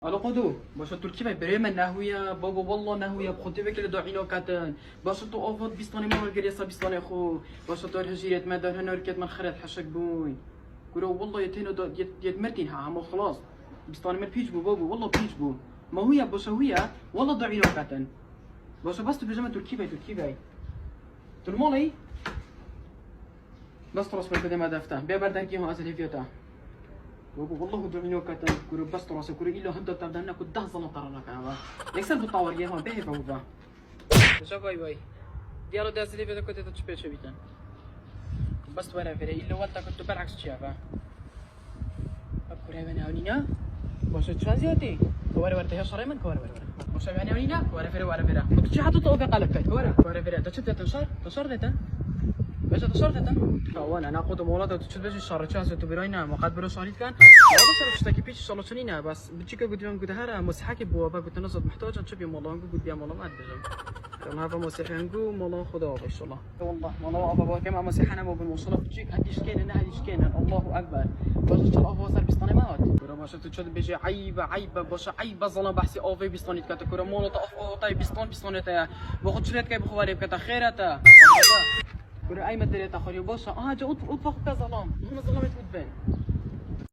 الو قدو باش تركي باي بريمن نهويا بابا والله نهويا بخوتي بك اللي دعينو كاتن باش تو اوفر بيستاني ما القريصه بيستاني خو باش تو هجيرت ما دار هنا ركيت من خرط حشك بوي قولوا والله يتينو يت مرتين ها مو خلاص بيستاني ما بيج بو بابا والله بيج بو ما هي باش هي والله دعينو كاتن باش بس بيجامه تركي باي تلمولي بس تراس بده ما دفته بيبر دركي هو ازل فيتا والله دعينو كاتن كورو بس تراس كورو إلا هبدا تبدأنا كنت ده ظلم ترانا كذا يكسر بتطور يا هون به فوضى شو باي ديالو ده ازل فيتا كنت تشبه شو بيتن بس ولا فري إلا وقتها كنت بالعكس شافه أكوري بني أونينا باش تشانزياتي كواري ورده شري من كواري باش بني أونينا كواري فري كنت شي حاطط أوفي قلبك كواري فري تشد تنشر ده باش تصرت وانا ناخذ مولات تشد باش الشهر تشانس تبرينا وقد برو صاريت كان والله صار اشتكي بيش صار سنينا بس بتجيك قلت لهم قلت هذا مسحكي بوا قلت نصد محتاج نشوف يوم والله قلت بيا والله ما ادري كما هذا مسيح نقول والله خذوا ان شاء الله والله والله ابا كما مسيح انا مو بالموصله بتجيك هديش كان انا هديش كان الله اكبر باش تشوف ابو صار بيستاني مات باش تشد بيجي عيبه باش عيبه ظلم بحسي اوفي بيستاني كاتكره مولات طيب بيستاني تا باخذ شريت كيف خواري كتا خيرته برو أي مدري تأخري باشا جا أطفخ كظلام هم ظلمت ودبان